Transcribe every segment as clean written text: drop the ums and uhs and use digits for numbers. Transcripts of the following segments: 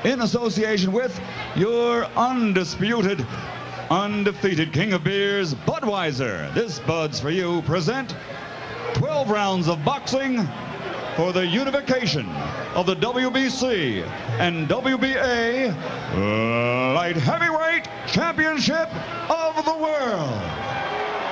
in association with your undisputed, undefeated king of beers, Budweiser. This Bud's for you present 12 rounds of boxing for the unification of the WBC and WBA Light Heavyweight Championship of the World.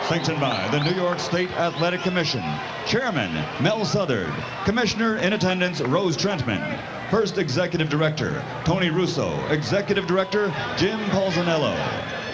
Sanctioned by the New York State Athletic Commission. Chairman, Mel Southard. Commissioner in attendance, Rose Trentman. First Executive Director, Tony Russo. Executive Director, Jim Polzanello.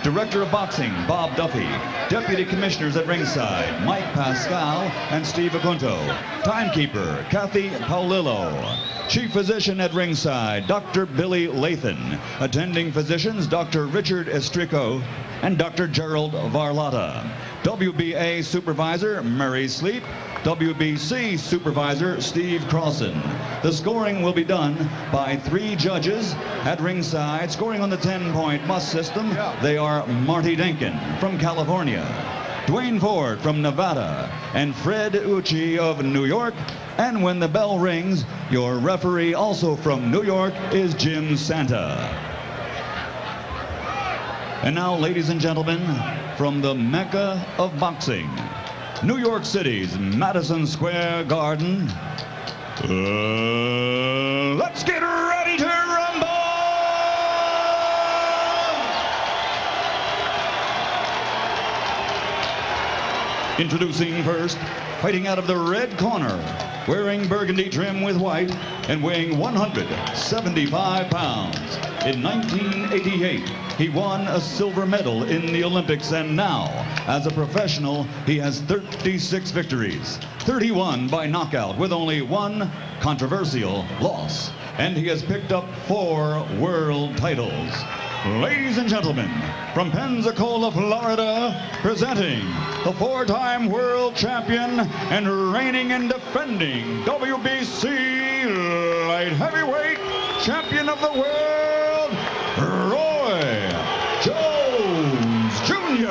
Director of Boxing, Bob Duffy. Deputy Commissioners at ringside, Mike Pascal and Steve Acunto. Timekeeper, Kathy Paulillo. Chief Physician at ringside, Dr. Billy Lathan. Attending physicians, Dr. Richard Estrico and Dr. Gerald Varlotta. WBA Supervisor, Murray Sleep. WBC Supervisor, Steve Crossan. The scoring will be done by 3 judges at ringside. Scoring on the 10-point must system, they are Marty Denkin from California, Dwayne Ford from Nevada, and Fred Ucci of New York. And when the bell rings, your referee, also from New York, is Jim Santa. And now, ladies and gentlemen, from the Mecca of boxing, New York City's Madison Square Garden, let's get ready to rumble! Introducing first, fighting out of the red corner, wearing burgundy trim with white and weighing 175 pounds. In 1988, he won a silver medal in the Olympics, and now, as a professional, he has 36 victories, 31 by knockout, with only 1 controversial loss. And he has picked up 4 world titles. Ladies and gentlemen, from Pensacola, Florida, presenting the 4-time world champion and reigning and defending WBC Light Heavyweight Champion of the World, Roy Jones Jr.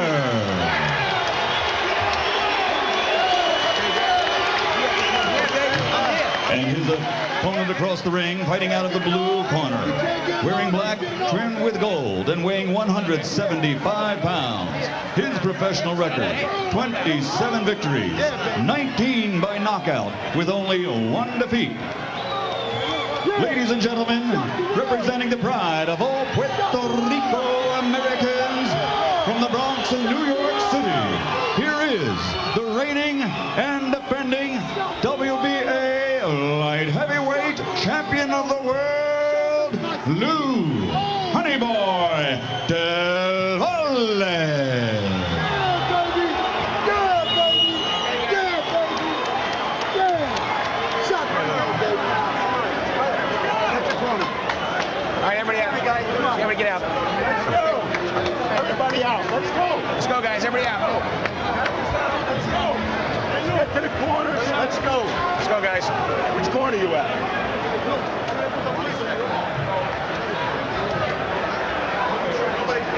And his opponent across the ring, fighting out of the blue corner, wearing black, trimmed with gold, and weighing 175 pounds. His professional record, 27 victories, 19 by knockout, with only 1 defeat. Ladies and gentlemen, representing the pride of all Puerto Rico Americans, from the Bronx in New York City, here is the reigning and defending WBA Light Heavyweight Champion of the World, Lou Honeyboy Del Valle. All right, everybody out. Everybody get out. Let's go. Everybody out. Let's go. Let's go, guys. Everybody out. Let's go. Get to the corners. Let's go. Let's go, guys. Which corner you at?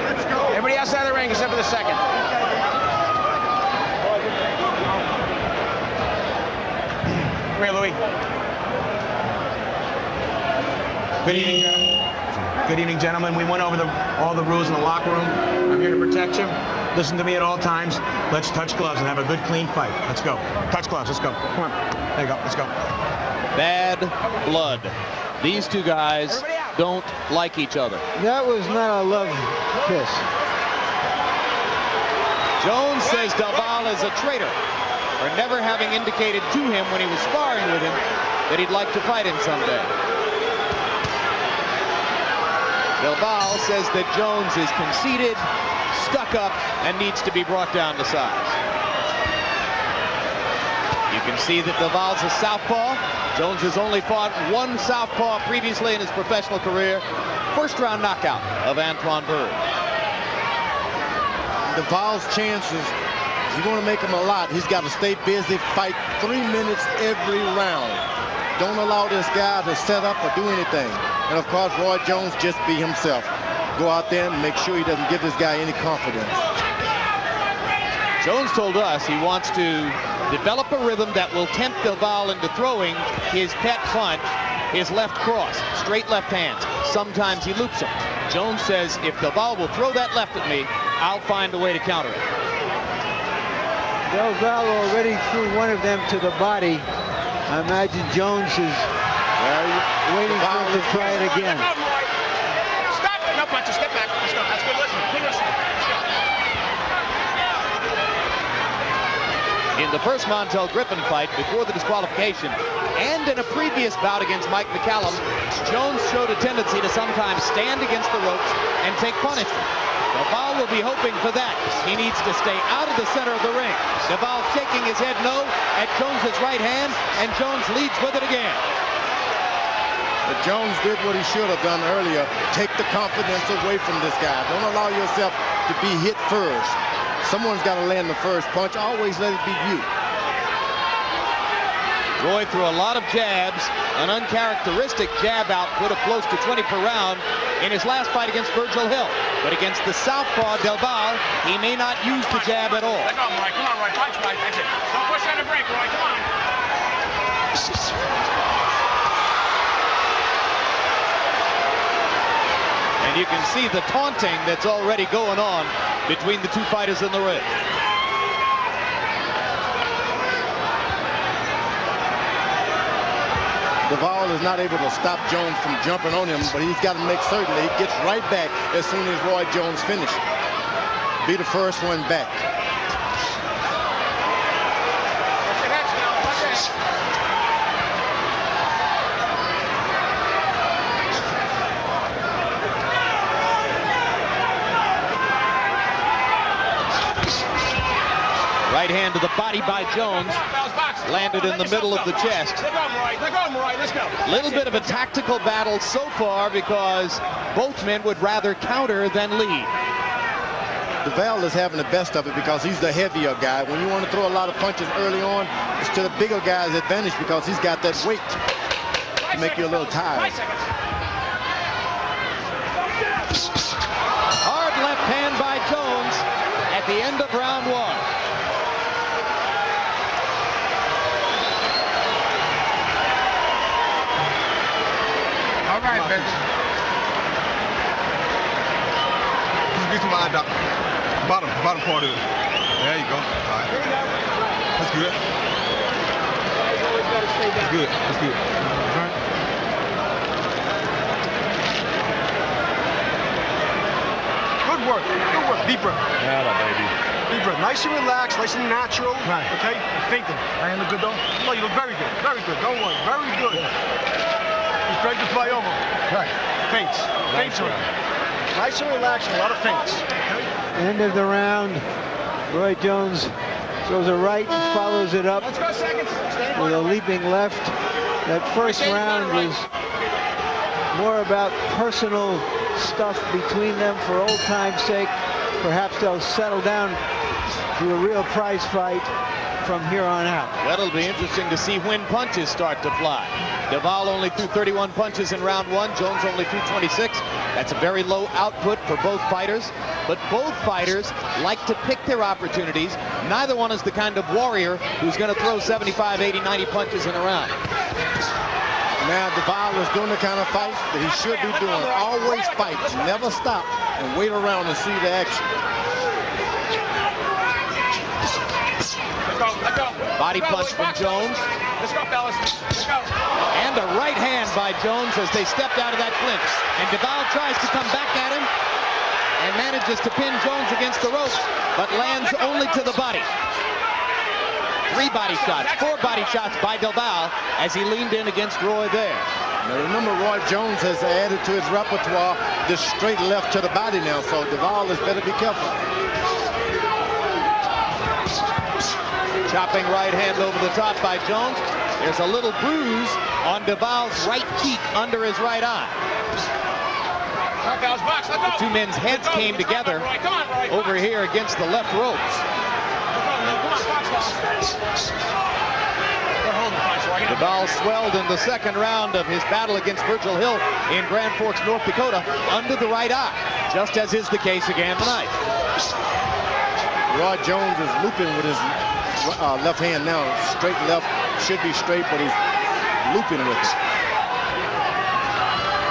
Let's go. Everybody outside the ring except for the second. Come here, Louis. Good evening, gentlemen. Good evening, gentlemen. We went over all the rules in the locker room. I'm here to protect you. Listen to me at all times. Let's touch gloves and have a good, clean fight. Let's go. Touch gloves. Let's go. Come on. There you go. Let's go. Bad blood. These 2 guys don't like each other. That was not a love kiss. Jones says Del Valle is a traitor for never having indicated to him when he was sparring with him that he'd like to fight him someday. Del Valle says that Jones is conceited, stuck up, and needs to be brought down to size. You can see that Del Valle's a southpaw. Jones has only fought 1 southpaw previously in his professional career. First-round knockout of Antoine Berg. Del Valle's chances, if you want to make him a lot, he's got to stay busy, fight 3 minutes every round. Don't allow this guy to set up or do anything. And of course, Roy Jones, just be himself. Go out there and make sure he doesn't give this guy any confidence. Jones told us he wants to develop a rhythm that will tempt Del Valle into throwing his pet punch, his left cross, straight left hands, sometimes he loops them. Jones says, if Valle will throw that left at me, I'll find a way to counter it. Valle already threw one of them to the body. I imagine Jones is waiting for him to try it again. Stop! No punches. Step back. Let's go. That's good. Listen. Let's go. In the first Montel Griffin fight, before the disqualification, and in a previous bout against Mike McCallum, Jones showed a tendency to sometimes stand against the ropes and take punishment. Valle will be hoping for that. He needs to stay out of the center of the ring. Valle shaking his head no at Jones's right hand, and Jones leads with it again. But Jones did what he should have done earlier. Take the confidence away from this guy. Don't allow yourself to be hit first. Someone's got to land the first punch. Always let it be you. Roy threw a lot of jabs, an uncharacteristic jab output of close to 20 per round in his last fight against Virgil Hill. But against the southpaw Valle, he may not use the jab at all. Let go, Roy. Come on, Roy. Punch, Roy. That's it. Don't push on the break, Roy. Come on. And you can see the taunting that's already going on between the two fighters in the ring. Valle is not able to stop Jones from jumping on him, but he's got to make certain that he gets right back as soon as Roy Jones finishes. Be the first one back. Right hand to the body by Jones. Landed in the middle of the chest. A little bit of a tactical battle so far because both men would rather counter than lead. Valle is having the best of it because he's the heavier guy. When you want to throw a lot of punches early on, it's to the bigger guy's advantage because he's got that weight to make you a little tired. Hard left hand by Jones at the end of round one. All right, baby. Get to my bottom part of it. There you go. All right. That's good. That's good. That's good. All right. Good work. Good work. Deep breath. Yeah, baby. Deep breath. Nice and relaxed. Nice and natural. Right. Okay? Thinking. I look good, though? No, you look very good. Very good. Don't worry. Very good. You tried to fly over. Right. Feints. Feints are nice and relaxed, a lot of feints. Okay? End of the round. Roy Jones throws a right and follows it up Let's go seconds. with a leaping left. That first round was more about personal stuff between them for old time's sake. Perhaps they'll settle down to a real prize fight from here on out. That'll be interesting to see when punches start to fly. Valle only threw 31 punches in round one. Jones only threw 26. That's a very low output for both fighters. But both fighters like to pick their opportunities. Neither one is the kind of warrior who's going to throw 75, 80, 90 punches in a round. Now Valle is doing the kind of fight that he should be doing. Always fight, never stop, and wait around and see the action. Let's go. Body punch from Jones. Let's go, fellas. Let's go. And a right hand by Jones as they stepped out of that clinch. And Valle tries to come back at him and manages to pin Jones against the ropes, but lands only to the body. 3 body shots, 4 body shots by Valle as he leaned in against Roy there. Now remember, Roy Jones has added to his repertoire this straight left to the body now, so Valle is better be careful. Chopping right hand over the top by Jones. There's a little bruise on Valle's right cheek under his right eye. The two men's heads came together over here against the left ropes. Valle swelled in the second round of his battle against Virgil Hill in Grand Forks, North Dakota, under the right eye, just as is the case again tonight. Roy Jones is looping with his left hand now. Straight left, should be straight, but he's looping with it.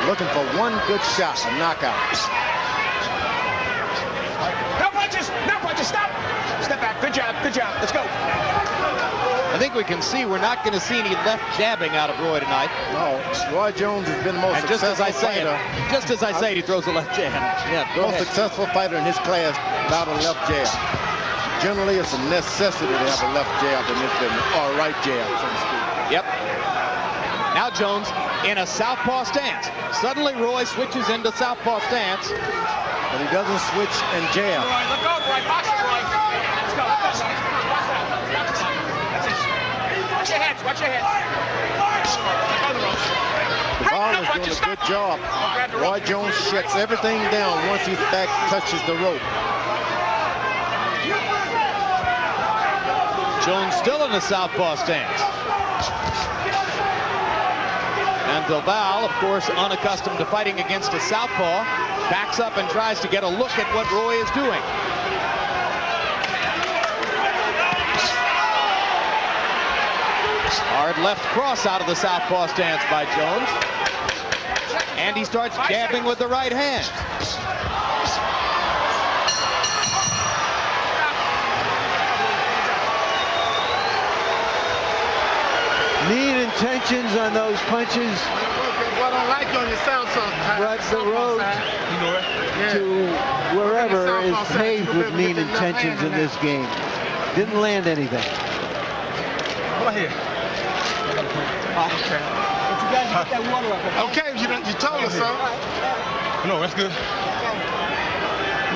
looking for one good shot, a knockout. No punches! No punches! Stop! Step back. Good job. Good job. Let's go. I think we can see we're not going to see any left jabbing out of Roy tonight. No, Roy Jones has been the most successful fighter. Just as I say it, he throws a left jab. Yeah, the most successful fighter in his class without a left jab. Generally, it's a necessity to have a left jab in this business, or a right jab, so to speak. Yep. Now Jones in a southpaw stance. Suddenly Roy switches into southpaw stance. But he doesn't switch and jab. Roy, look over, Roy. Box it, Roy. Let's go. Let's go. That's it. Watch your heads. Watch your heads. The ball is doing a good job. Roy Jones shuts everything down once his back touches the rope. Jones still in the southpaw stance. And Valle, of course, unaccustomed to fighting against a southpaw, backs up and tries to get a look at what Roy is doing. Hard left cross out of the southpaw stance by Jones. And he starts jabbing with the right hand. Mean intentions on those punches. What I like on your sound But the road to wherever is paved with mean intentions in this game. Didn't land anything. Go ahead. Okay, you told us so. No, that's good.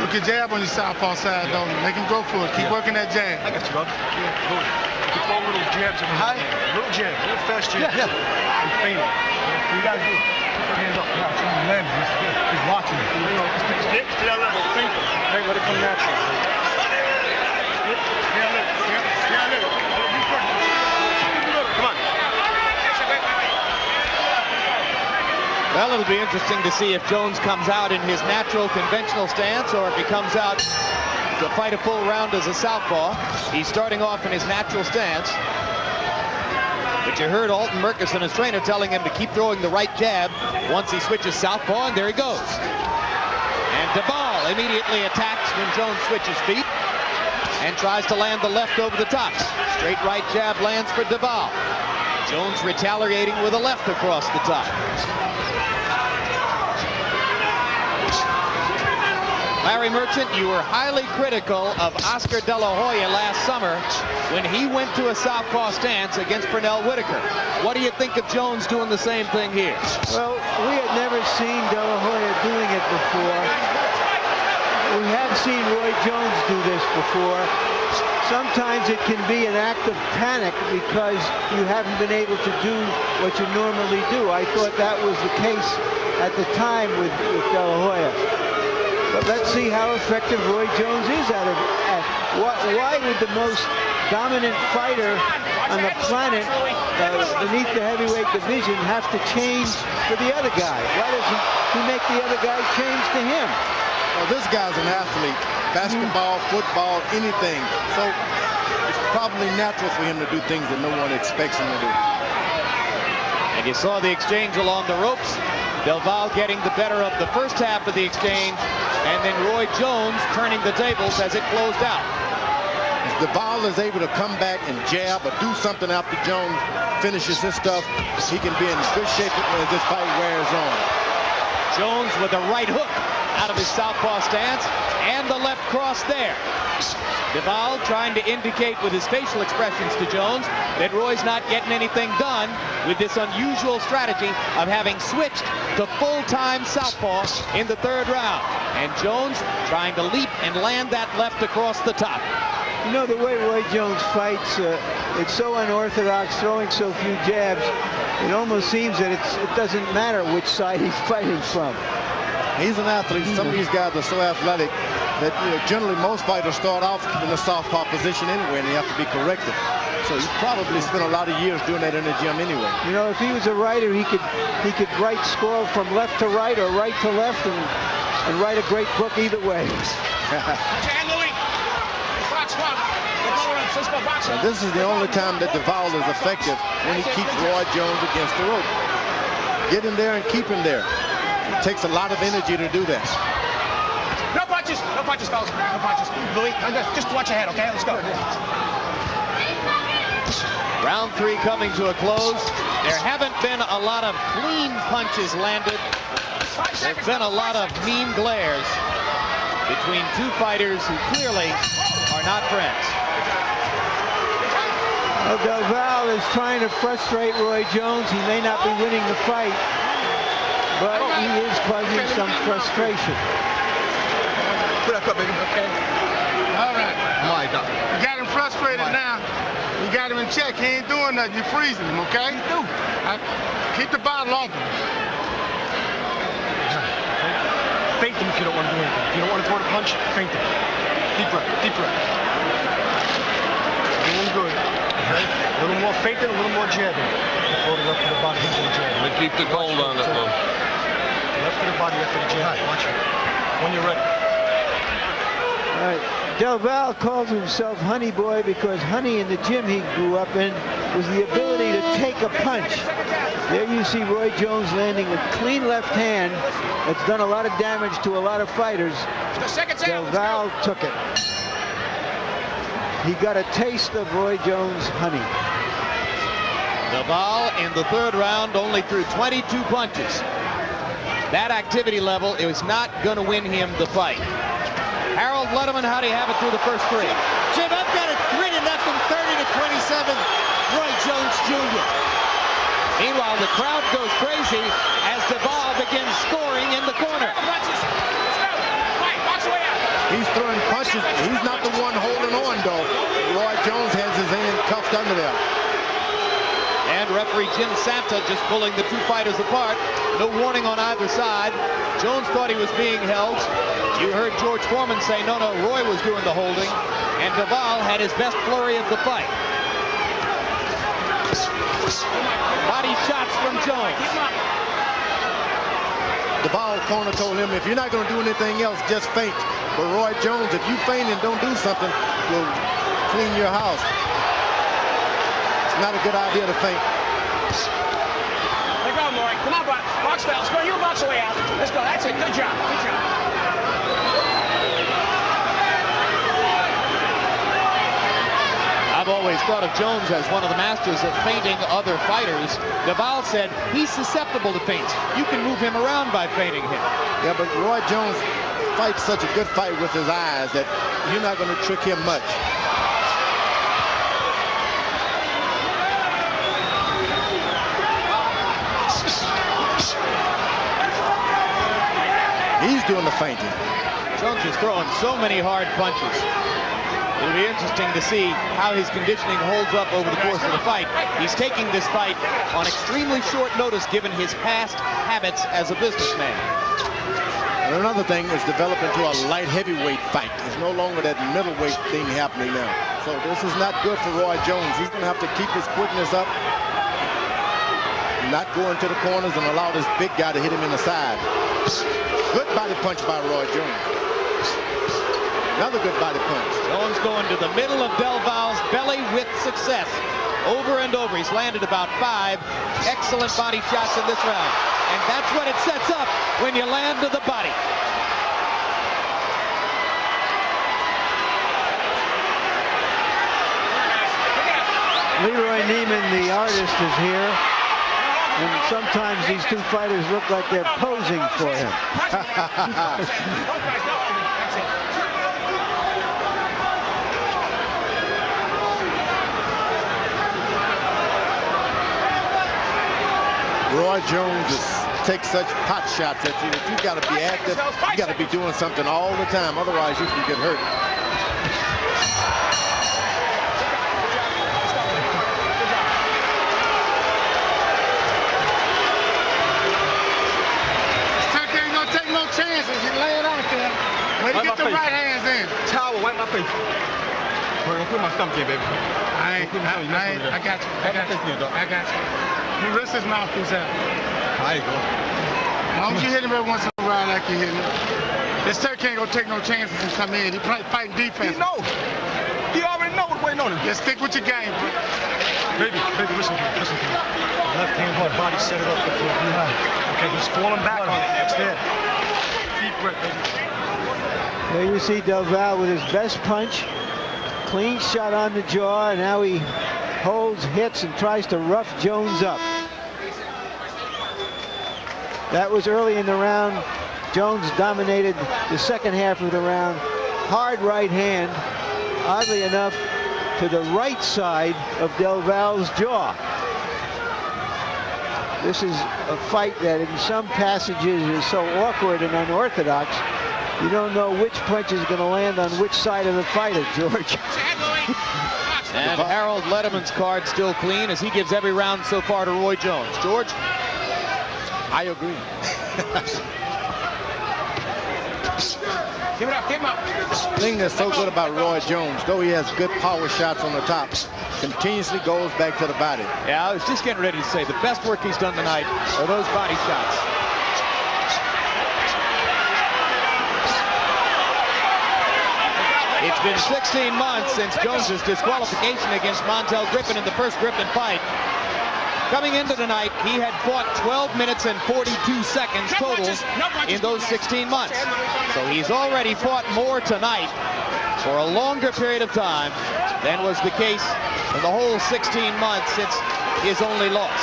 Look at jab on your southpaw side, though. Make him go for it. Keep working that jab. I got you, bro. Yeah, good. Get four little jabs in the high. Little jab, little fast jab. Yeah. And faint. You guys do. Put your hands up. Yeah, trying to land. He's watching. Stick to that level. Think. Hey, let it come natural. Well, it'll be interesting to see if Jones comes out in his natural conventional stance or if he comes out to fight a full round as a southpaw. He's starting off in his natural stance. But you heard Alton Murkison, his trainer, telling him to keep throwing the right jab once he switches southpaw, and there he goes. And Valle immediately attacks when Jones switches feet and tries to land the left over the top. Straight right jab lands for Valle. Jones retaliating with a left across the top. Larry Merchant, you were highly critical of Oscar De La Hoya last summer when he went to a southpaw stance against Pernell Whitaker. What do you think of Jones doing the same thing here? Well, we had never seen De La Hoya doing it before. We have seen Roy Jones do this before. Sometimes it can be an act of panic because you haven't been able to do what you normally do. I thought that was the case at the time with De La Hoya. But let's see how effective Roy Jones is at it. Why would the most dominant fighter on the planet beneath the heavyweight division have to change for the other guy? Why doesn't he make the other guy change to him? Well, this guy's an athlete. Basketball, football, anything. So it's probably natural for him to do things that no one expects him to do. And you saw the exchange along the ropes. Valle getting the better of the first half of the exchange, and then Roy Jones turning the tables as it closed out. If Valle is able to come back and jab or do something after Jones finishes his stuff, he can be in good shape as this fight wears on. Jones with a right hook out of his southpaw stance and the left cross there. Valle trying to indicate with his facial expressions to Jones that Roy's not getting anything done with this unusual strategy of having switched to full-time southpaw in the third round. And Jones trying to leap and land that left across the top. You know, the way Roy Jones fights, it's so unorthodox, throwing so few jabs, it almost seems that it doesn't matter which side he's fighting from. He's an athlete. Some of these guys are so athletic that generally most fighters start off in the southpaw position anyway, and they have to be corrected. So he probably spent a lot of years doing that in the gym anyway. You know, if he was a writer, he could write score from left to right or right to left and write a great book either way. And this is the only time that Valle is effective, when he keeps Roy Jones against the rope. Get him there and keep him there. It takes a lot of energy to do that. No punches, fellas, no punches. Louis, just watch ahead, okay? Let's go. Round 3 coming to a close. There haven't been a lot of clean punches landed. There have been a lot of mean glares between two fighters who clearly are not friends. Well, Del Valle is trying to frustrate Roy Jones. He may not be winning the fight, but he is causing some frustration. Put that cup, baby. Okay. All right. My God. You got him frustrated now. You got him in check. He ain't doing nothing. You're freezing him, okay? Keep the bottle off him. Feint him if you don't want to do anything. If you don't want to throw the punch, feint him. Deep breath, deep breath. Doing good. Okay? A little more feinting, a little more jabbing. Throw the left to the body after the jab. They keep the cold on it, though. Left to the body after the jab. Watch it. When you're ready. All right. Del Valle calls himself Honey Boy because Honey in the gym he grew up in was the ability to take a punch. There you see Roy Jones landing a clean left hand that's done a lot of damage to a lot of fighters. Del Valle took it. He got a taste of Roy Jones' honey. Del Valle in the 3rd round only threw 22 punches. That activity level is not going to win him the fight. Harold Letterman, how do you have it through the first 3? Jim, I've got it 3-0, 30-27, Roy Jones Jr. Meanwhile, the crowd goes crazy as Del Valle begins scoring in the corner. He's throwing punches. He's not the one holding on, though. Roy Jones has his hand cuffed under there. And referee Jim Santa just pulling the two fighters apart. No warning on either side. Jones thought he was being held. You heard George Foreman say, no, Roy was doing the holding. And Del Valle had his best flurry of the fight. Body shots from Jones. The Valle corner told him, if you're not going to do anything else, just feint. But Roy Jones, if you feint and don't do something, you'll clean your house. It's not a good idea to feint. Let's go, Roy. Come on, box fellas. Go, you box the way out. Let's go. That's it. Good job. Good job. I've always thought of Jones as one of the masters of feinting other fighters. Del Valle said he's susceptible to feints. You can move him around by feinting him. Yeah, but Roy Jones fights such a good fight with his eyes that you're not going to trick him much. He's doing the feinting. Jones is throwing so many hard punches. It'll be interesting to see how his conditioning holds up over the course of the fight. He's taking this fight on extremely short notice given his past habits as a businessman. And another thing is developing to a light heavyweight fight. There's no longer that middleweight thing happening now. So this is not good for Roy Jones. He's going to have to keep his quickness up, not go into the corners and allow this big guy to hit him in the side. Good body punch by Roy Jones. Another good body punch. Jones going to the middle of Del Valle's belly with success. Over and over. He's landed about 5 excellent body shots in this round. And that's what it sets up when you land to the body. Leroy Neiman, the artist, is here. And sometimes these two fighters look like they're posing for him. Roy Jones takes such pot shots at you that you got to be active. You got to be doing something all the time. Otherwise, you can get hurt. Turkey ain't gonna take no chances. You lay it out there. Way to get the right hands in. Towel, wipe my face. We're gonna put my stomach in, baby. I got you. I got you. You rest his mouthpiece out. There you go. As long as you hit him every once in a while like you hit him. This Turkey ain't gonna take no chances and come in. He fighting defense. He knows. He already know what's waiting on him. Just stick with your game, bro. Baby, listen to me. Left hand hard, body set it up for you. Okay, he's falling back on it. It's there. Deep breath, baby. There you see Del Valle with his best punch. Clean shot on the jaw, and now he holds, hits, and tries to rough Jones up. That was early in the round. Jones dominated the second half of the round. Hard right hand, oddly enough, to the right side of Del Valle's jaw. This is a fight that in some passages is so awkward and unorthodox. You don't know which punch is going to land on which side of the fighter, George. And Harold Letterman's card still clean as he gives every round so far to Roy Jones. George? I agree. Give it up, give him up. The thing that's so good about Roy Jones, though he has good power shots on the top, continuously goes back to the body. Yeah, I was just getting ready to say the best work he's done tonight are those body shots. It's been 16 months since Jones's disqualification against Montel Griffin in the first Griffin fight. Coming into tonight, he had fought 12 minutes and 42 seconds total in those 16 months. So he's already fought more tonight for a longer period of time than was the case in the whole 16 months since his only loss.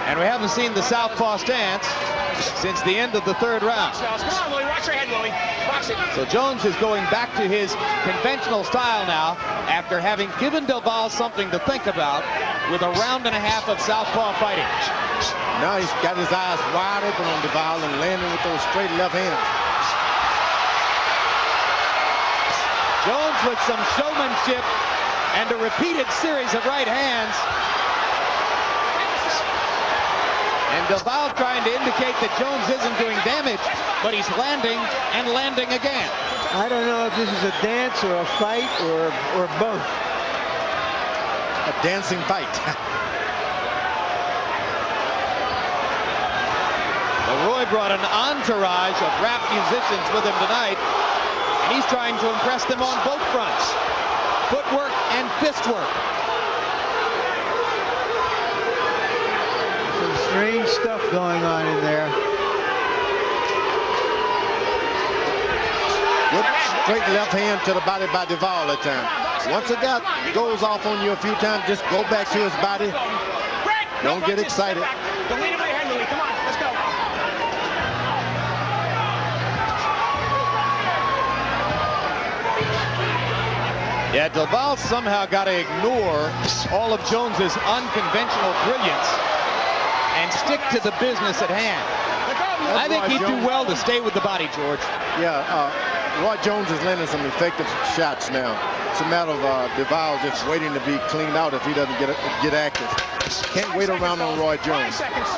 And we haven't seen the southpaw stance since the end of the third round. Come on, Willie. Watch your head, Willie. Box it. So Jones is going back to his conventional style now after having given Del Valle something to think about with a round and a half of southpaw fighting. Now he's got his eyes wide open on Del Valle and landing with those straight left hands. Jones with some showmanship and a repeated series of right hands. And Del Valle trying to indicate that Jones isn't doing damage, but he's landing and landing again. I don't know if this is a dance or a fight or both. A dancing fight. Well, Roy brought an entourage of rap musicians with him tonight, and he's trying to impress them on both fronts, footwork and fist work. Some strange stuff going on in there. Good straight left hand to the body by Del Valle that time. Once a guy goes off on you a few times, just go back to his body. Don't get excited. Don't lean over your head, Willie. Come on, let's go. Yeah, Del Valle somehow got to ignore all of Jones's unconventional brilliance and stick to the business at hand. I think he'd do well to stay with the body, George. Yeah, Roy Jones is landing some effective shots now. It's a matter of Del Valle just waiting to be cleaned out if he doesn't get active. Can't wait around on Roy Jones. 5 seconds.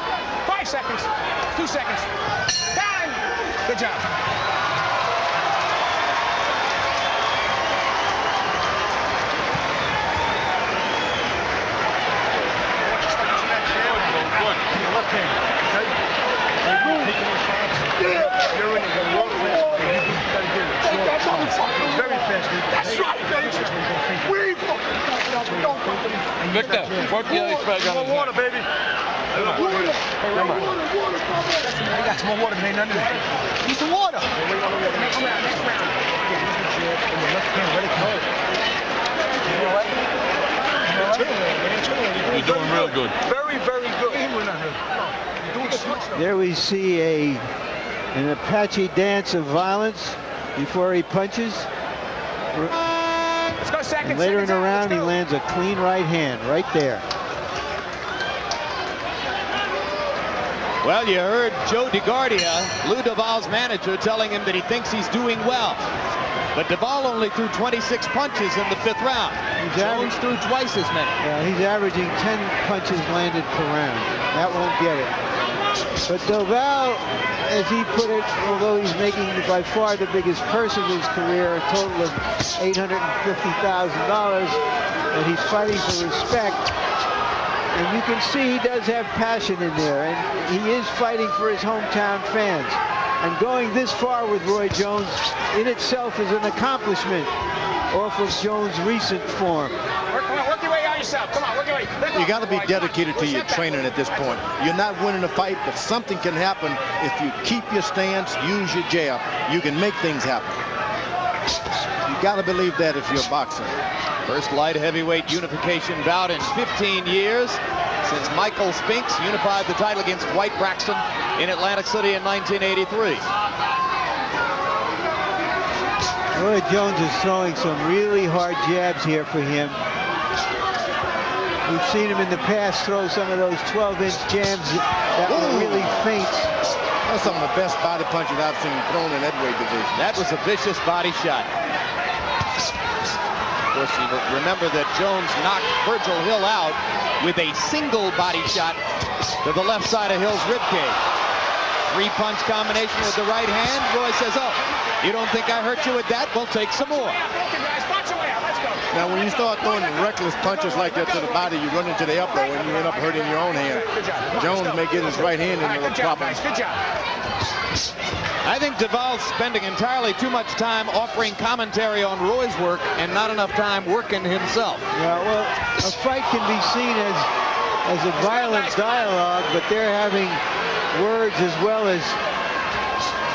5 seconds. 2 seconds. Time. Good job. That's right, baby. Victor, work the other flag on More water, baby. Hey, I got some more water, but ain't nothing in it. Need some water. You're doing real good. Very, very good. There we see an Apache dance of violence before he punches. Let's go second. And later in the round, he lands a clean right hand right there. Well, you heard Joe DeGuardia, Lou Duval's manager, telling him that he thinks he's doing well. But Duval only threw 26 punches in the 5th round. Jones threw twice as many. Yeah, he's averaging 10 punches landed per round. That won't get it. But Del Valle, as he put it, although he's making by far the biggest purse of his career, a total of $850,000, and he's fighting for respect, And you can see he does have passion in there, and he is fighting for his hometown fans. And going this far with Roy Jones in itself is an accomplishment off of Jones' recent form. Work your way out yourself. Come on, work your way. You got to be dedicated to your training at this point. You're not winning a fight, but something can happen if you keep your stance, use your jab. You can make things happen. You got to believe that if you're a boxer. First light heavyweight unification bout in 15 years since Michael Spinks unified the title against White Braxton in Atlantic City in 1983. Roy Jones is throwing some really hard jabs here for him. We've seen him in the past throw some of those 12-inch jabs that were really faint. That's some of the best body punches I've seen thrown in that weight division. That was a vicious body shot. Of course, you remember that Jones knocked Virgil Hill out with a single body shot to the left side of Hill's ribcage. Three-punch combination with the right hand. Roy says, oh, you don't think I hurt you with that? We'll take some more. Now, when you start throwing reckless punches like that to the body, you run into the elbow and you end up hurting your own hand. Jones may get his right hand into the problem. I think Duvall's spending entirely too much time offering commentary on Roy's work and not enough time working himself. Yeah, well, a fight can be seen as a violent dialogue, but they're having words as well as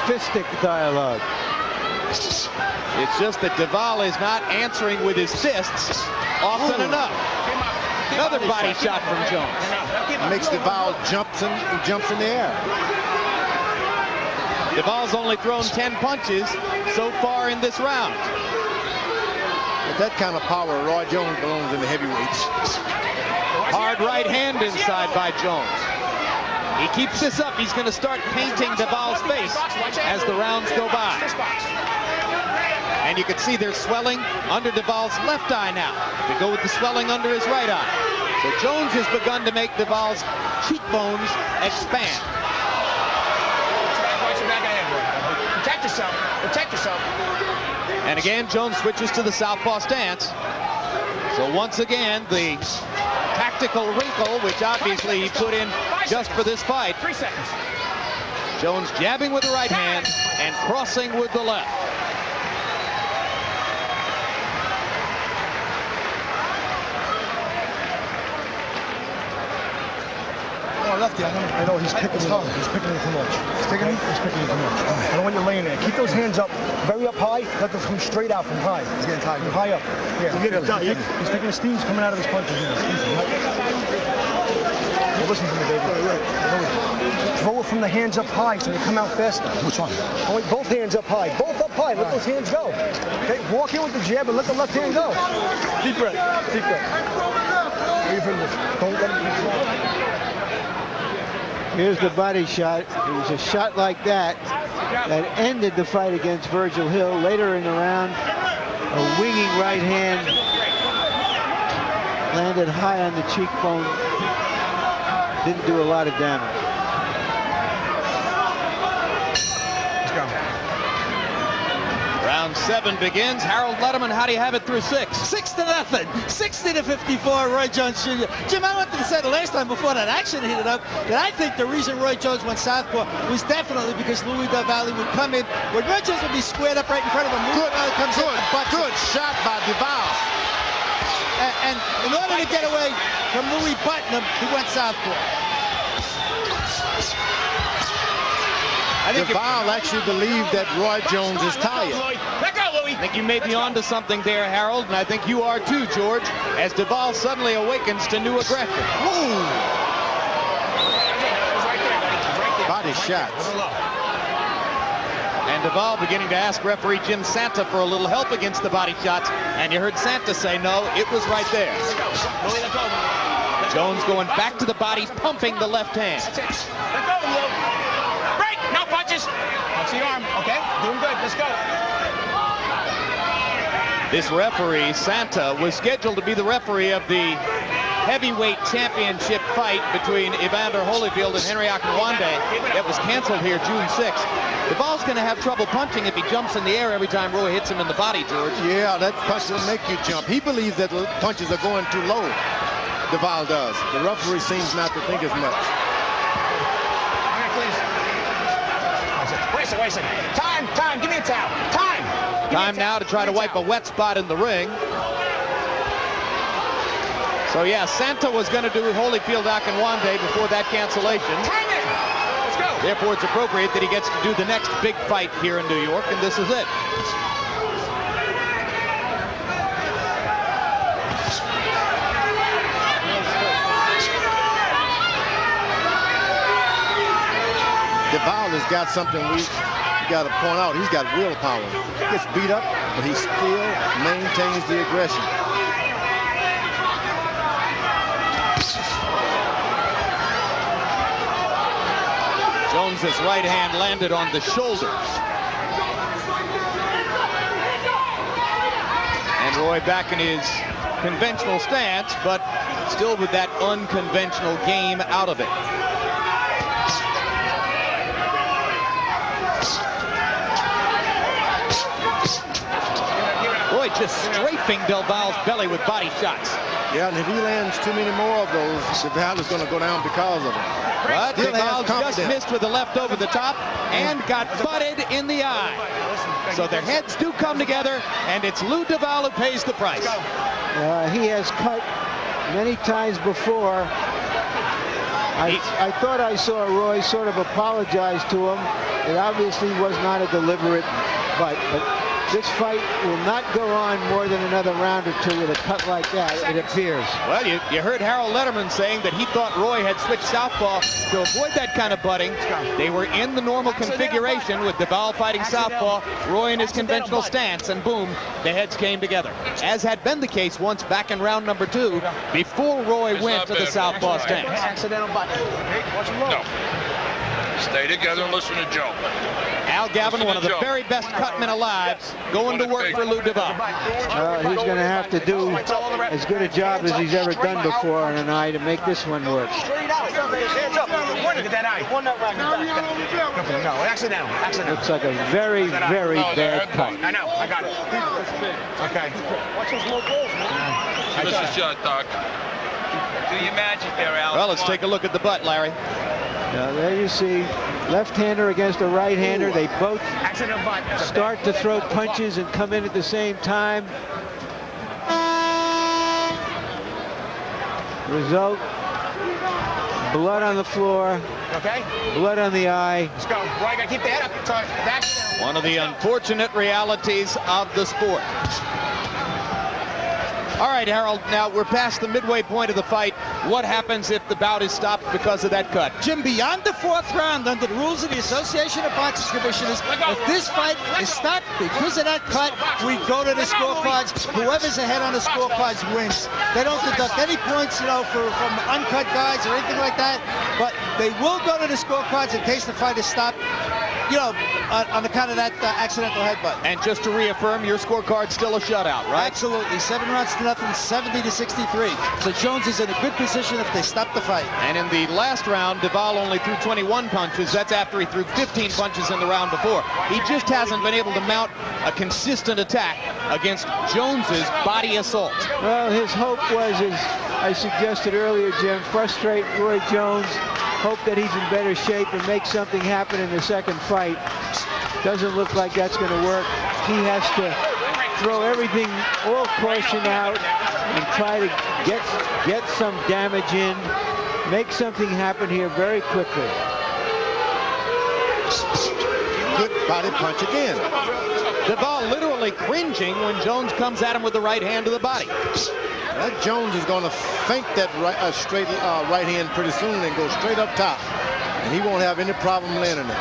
fistic dialogue. It's just that Duval is not answering with his fists often enough. Another body shot from Jones. Makes Duval jumps in the air. Duval's only thrown 10 punches so far in this round. With that kind of power, Roy Jones belongs in the heavyweights. Hard right hand inside by Jones. He keeps this up. He's going to start painting Duval's face as the rounds go by. And you can see there's swelling under Duval's left eye now to go with the swelling under his right eye. So Jones has begun to make Duval's cheekbones expand. Protect yourself. Protect yourself. And again, Jones switches to the southpaw stance. So once again, the tactical wrinkle, which obviously he put in just for this fight. 3 seconds. Jones jabbing with the right hand and crossing with the left. Oh, lefty, I know he's picking it. He's picking it too much. He's picking it? He's picking it too much. I don't want you laying there. Keep those hands up, very up high. Let them come straight out from high. He's getting tired. From high up. Yeah, he's taking the steam's coming out of his punches. Listen to me, baby. Throw it from the hands up high so they come out faster. Which one? Oh, both hands up high. Both up high. Let those hands go. Okay, walk in with the jab and let the left hand go. Deep breath. Deep breath. Don't let him. Here's the body shot. It was a shot like that that ended the fight against Virgil Hill. Later in the round, a winging right hand landed high on the cheekbone. Didn't do a lot of damage. Let's go. Round 7 begins. Harold Letterman, how do you have it through 6? 6-0, 60-54, Roy Jones Jr. Jim, I wanted to say the last time before that action heated up that I think the reason Roy Jones went southpaw was definitely because Louis Del Valle would come in, when Roy Jones would be squared up right in front of him. Good shot by Duval. And in order to get away from Louis butting him, he went southpaw. I think Duval actually believed that Roy Jones is tired. Let go, Louis. I think you may be onto something there, Harold, and I think you are too, George, as Duval suddenly awakens to new aggression. Ooh. Body shots. And Duval beginning to ask referee Jim Santa for a little help against the body shots, and you heard Santa say no, it was right there. Jones going back to the body, pumping the left hand. That's it. Let go, Lou. Break. No punches. Watch the arm. Okay. Doing good. Let's go. This referee, Santa, was scheduled to be the referee of the heavyweight championship fight between Evander Holyfield and Henry Akinwande that was canceled here June 6th. Duval's going to have trouble punching if he jumps in the air every time Roy hits him in the body, George. Yeah, that punch will make you jump. He believes that punches are going too low. DeVal does. The referee seems not to think as much. Wait a second. Time, give me a towel. Time now to try to wipe a wet spot in the ring. So yeah, Santa was going to do Holyfield Akinwande before that cancellation. Let's go. Therefore, it's appropriate that he gets to do the next big fight here in New York, and this is it. DeVal has got something we got to point out. He's got willpower. He gets beat up, but he still maintains the aggression. Jones's right hand landed on the shoulder. And Roy back in his conventional stance, but still with that unconventional game out of it. Roy just strafing DeVal's belly with body shots. Yeah, and if he lands too many more of those, DeVal is going to go down because of it. But DeVal just missed with the left over the top and got butted in the eye. So their heads do come together, and it's Lou DeVal who pays the price. He has cut many times before. I thought I saw Roy sort of apologize to him. It obviously was not a deliberate bite, but this fight will not go on more than another round or two with a cut like that, it appears. Well, you heard Harold Letterman saying that he thought Roy had switched southpaw to avoid that kind of butting. They were in the normal configuration with DeVal fighting southpaw, Roy in his conventional stance, and boom, the heads came together. As had been the case once back in round number 2, before Roy went to the southpaw stance. Accidental butt. No. Stay together and listen to Joe. Al Gavin, one of the very best cutmen alive, going to work for Lou DeVal. He's going to have to do as good a job as he's ever done before on an eye to make this one work. Straight out. Hands up. Look at that eye. No, accidental. Looks like a very, very bad cut. I know. I got it. Okay. Watch those low balls, man. Miss a shot, Doc. Do your magic there, Al. Well, let's take a look at the butt, Larry. Now, there you see, left-hander against a right-hander. They both start to throw punches and come in at the same time. Result, blood on the floor. Okay. Blood on the eye. Let's go. Roy, I gotta keep the head up. Sorry. Back. One of the unfortunate realities of the sport. All right, Harold, now we're past the midway point of the fight. What happens if the bout is stopped because of that cut? Jim, beyond the 4th round, under the rules of the Association of Boxing Commissioners, if this fight is stopped because of that cut, we go to the scorecards. Whoever's ahead on the scorecards wins. They don't deduct any points, from uncut guys or anything like that, but they will go to the scorecards in case the fight is stopped, on account of that accidental headbutt. And just to reaffirm, your scorecard's still a shutout, right? Absolutely. 7 rounds to nothing, 70-63. So Jones is in a good position if they stop the fight. And in the last round, DeVal only threw 21 punches. That's after he threw 15 punches in the round before. He just hasn't been able to mount a consistent attack against Jones's body assault. Well, his hope was, as I suggested earlier, Jim, frustrate Roy Jones, hope that he's in better shape and make something happen in the second fight. Doesn't look like that's going to work. He has to throw everything, all caution out, and try to get some damage in, make something happen here very quickly. Good body punch again. DeVal literally cringing when Jones comes at him with the right hand to the body. That Jones is going to feint that straight right hand pretty soon and go straight up top, and he won't have any problem landing it.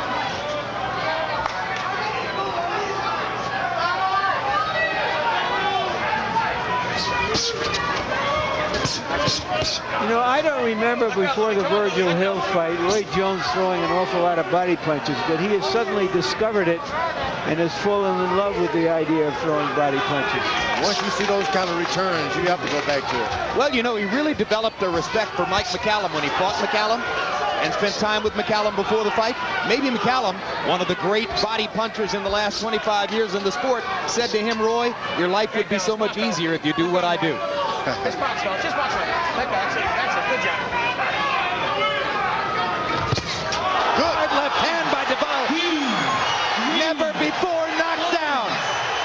I don't remember before the Virgil Hill fight, Roy Jones throwing an awful lot of body punches, but he has suddenly discovered it and has fallen in love with the idea of throwing body punches. Once you see those kind of returns, you have to go back to it. Well, he really developed a respect for Mike McCallum when he fought McCallum and spent time with McCallum before the fight. Maybe McCallum, one of the great body punchers in the last 25 years in the sport, said to him, Roy, your life would be so much easier if you do what I do. Just box, fellas. Just box right. That's it. That's it. Good job. Good left hand by Duvall. Never before knocked down.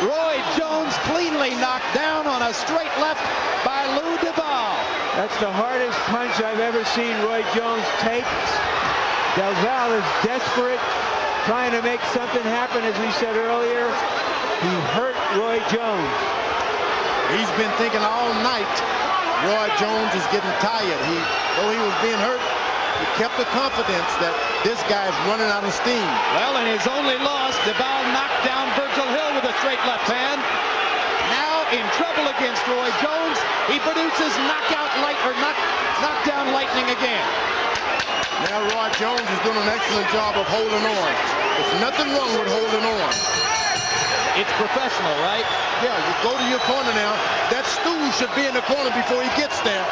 Roy Jones cleanly knocked down on a straight left by Lou Duvall. That's the hardest punch I've ever seen Roy Jones take. Del Valle is desperate, trying to make something happen, as we said earlier. He hurt Roy Jones. He's been thinking all night Roy Jones is getting tired. Though he was being hurt, he kept the confidence that this guy's running out of steam. Well, in his only loss, Duvall knocked down Virgil Hill with a straight left hand. Now in trouble against Roy Jones, he produces knockdown lightning again. Now Roy Jones is doing an excellent job of holding on. There's nothing wrong with holding on. It's professional, right? Yeah, you go to your corner now. That stool should be in the corner before he gets there.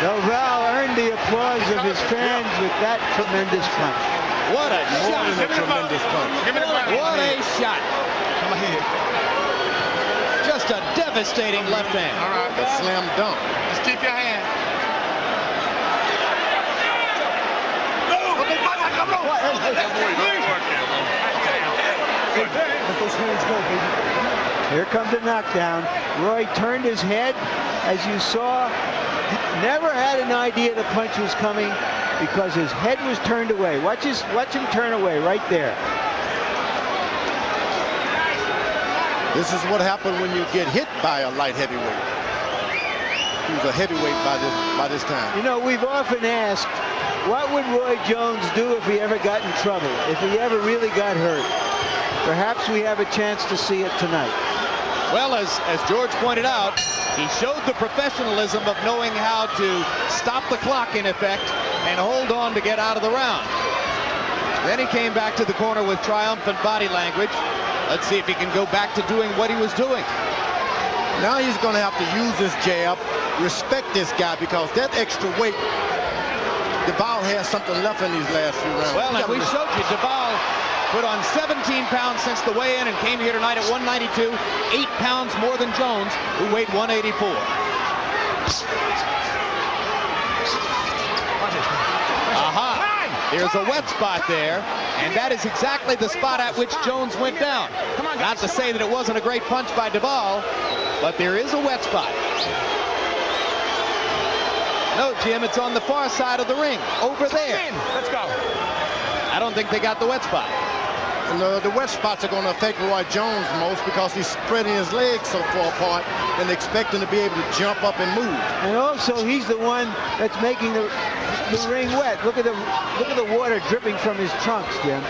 Del Valle earned the applause of his fans with that tremendous punch. What a shot. A tremendous punch. What a shot. Come here. Just a devastating left hand. All right, a slam dunk. Just keep your hand. Let those hands go, baby. Here comes the knockdown. Roy turned his head, as you saw. Never had an idea the punch was coming because his head was turned away. Watch him turn away right there. This is what happened when you get hit by a light heavyweight. He was a heavyweight by this time. You know, we've often asked, what would Roy Jones do if he ever got in trouble, if he ever really got hurt? Perhaps we have a chance to see it tonight. Well, as George pointed out, he showed the professionalism of knowing how to stop the clock, in effect, and hold on to get out of the round. Then he came back to the corner with triumphant body language. Let's see if he can go back to doing what he was doing. Now he's going to have to use his jab, respect this guy, because that extra weight, Duvall has something left in these last few rounds. Well, and we showed you Duvall put on 17 pounds since the weigh-in and came here tonight at 192, 8 pounds more than Jones, who weighed 184. Aha! There's a wet spot there, and that is exactly the spot at which Jones went down. Not to say that it wasn't a great punch by Duvall, but there is a wet spot. No, Jim, it's on the far side of the ring, over there. Let's go. I don't think they got the wet spot. And the wet spots are going to affect Roy Jones most because he's spreading his legs so far apart and expecting to be able to jump up and move. And also, he's the one that's making the ring wet. Look at the water dripping from his trunks, Jim.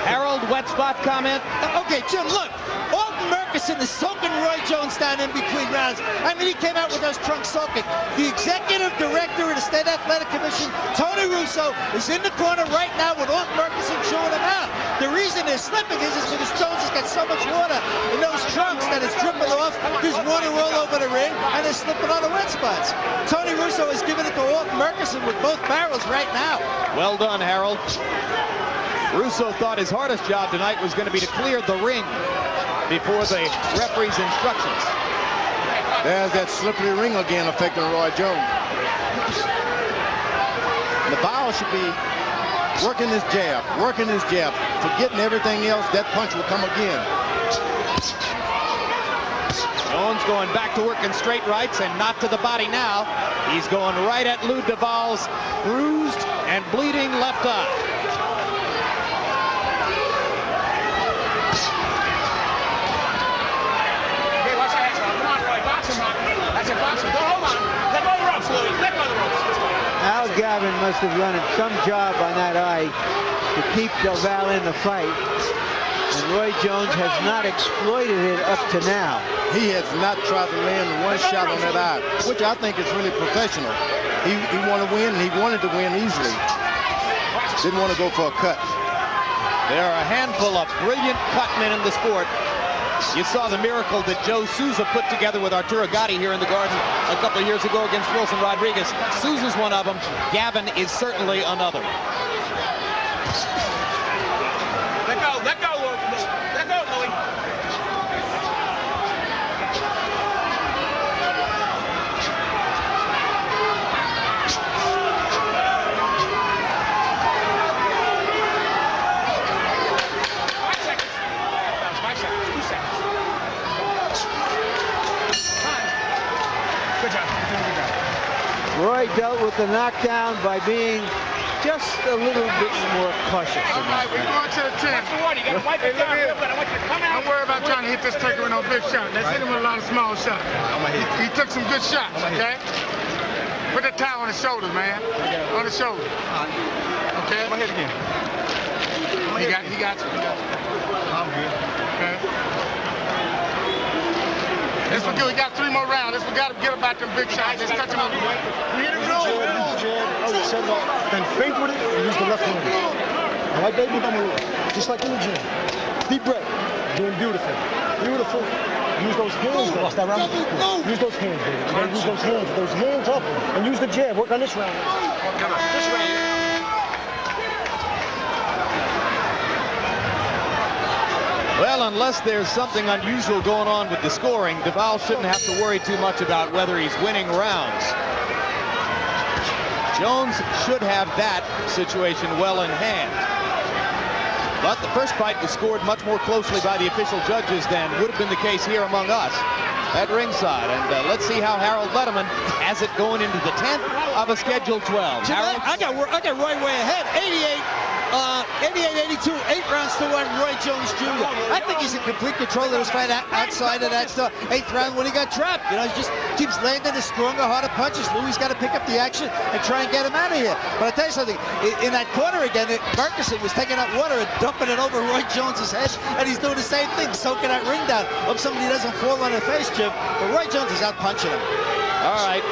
Harold, wet spot comment? Okay, Jim, look. Alton Murchison is soaking Roy Jones down in between rounds. I mean, he came out with those trunks soaking. The executive director of the State Athletic Commission, Tony Russo, is in the corner right now with Alton Murchison chewing him out. The reason they're slipping is because Jones has got so much water in those trunks that it's dripping off. There's water all over the ring, and they're slipping on the wet spots. Tony Russo is giving it to Alton Murchison with both barrels right now. Well done, Harold. Russo thought his hardest job tonight was going to be to clear the ring before the referee's instructions. There's that slippery ring again affecting Roy Jones. Duvall should be working his jab, forgetting everything else. That punch will come again. Jones going back to working straight rights and not to the body now. He's going right at Lou Duvall's bruised and bleeding left eye. Al Gavin must have done some job on that eye to keep Del Valle in the fight. And Roy Jones has not exploited it up to now. He has not tried to land one shot on that eye, which I think is really professional. He wanted to win, and he wanted to win easily. Didn't want to go for a cut. There are a handful of brilliant cutmen in the sport. You saw the miracle that Joe Souza put together with Arturo Gatti here in the Garden a couple of years ago against Wilson Rodriguez. Souza's one of them. Gavin is certainly another. Let go, Louie. Let go, Louie. Roy dealt with the knockdown by being just a little bit more cautious. All right, we're going to the 10. Don't worry about trying to hit this taker with no big shot. Let's hit him with a lot of small shots. He took some good shots, okay? Put the towel on his shoulders, man. On his shoulders. Okay? I'm going to hit again. He got you. I'm good. Okay? This one good. We got 3 more rounds. This one got to get him back them big shots. Just touch him up. Hit it low. Set it up. Then fake with it and use the left hand. All right, baby? Just like in the gym. Deep breath. Doing beautiful. Beautiful. Use those hands. Lost that round. Use those hands, baby. You gotta use those hands. Those hands up. And use the jab. Work on this round. Come on. This round. Well, unless there's something unusual going on with the scoring, Duval shouldn't have to worry too much about whether he's winning rounds. Jones should have that situation well in hand. But the first fight was scored much more closely by the official judges than would have been the case here among us at ringside. And let's see how Harold Letterman has it going into the 10th of a scheduled 12. Harold? I got Roy way ahead. 88-82, 8 rounds to 1, Roy Jones Jr. I think he's in complete control of his fight outside of that 8th round when he got trapped. You know, he just keeps landing the stronger, harder punches. Louis got to pick up the action and try and get him out of here. But I tell you something, in that corner again, Ferguson was taking out water and dumping it over Roy Jones's head, and he's doing the same thing, soaking that ring down. Hope somebody doesn't fall on their face, Jim. But Roy Jones is out punching him. All right.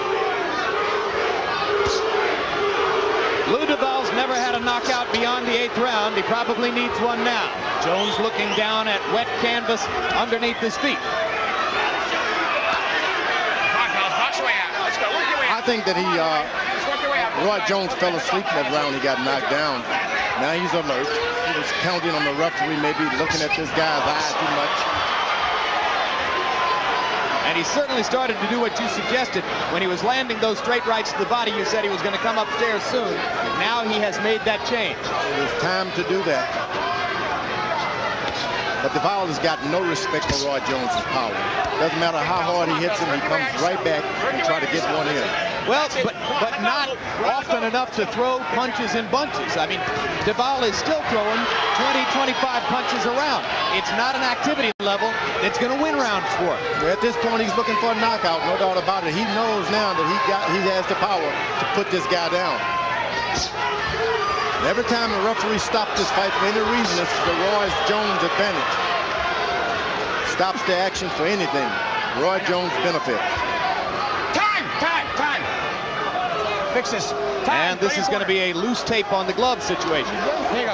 Lou Duval's never had a knockout beyond the 8th round. He probably needs one now. Jones looking down at wet canvas underneath his feet. I think that Roy Jones fell asleep in that round. He got knocked down. Now he's alert. He was counting on the referee, maybe looking at this guy's eye too much. And he certainly started to do what you suggested. When he was landing those straight rights to the body, you said he was going to come upstairs soon. Now he has made that change. It was time to do that. But Duval has got no respect for Roy Jones' power. Doesn't matter how hard he hits him, he comes right back and try to get one in. Well, but not often enough to throw punches in bunches. I mean, Duval is still throwing 20, 25 punches around. It's not an activity level that's going to win rounds for him. Well, at this point, he's looking for a knockout, no doubt about it. He knows now that he has the power to put this guy down. And every time the referee stops this fight for any reason, it's the Roy Jones advantage. Stops the action for anything. Roy Jones benefit. Time. Fix this. And this is going to be a loose tape on the glove situation.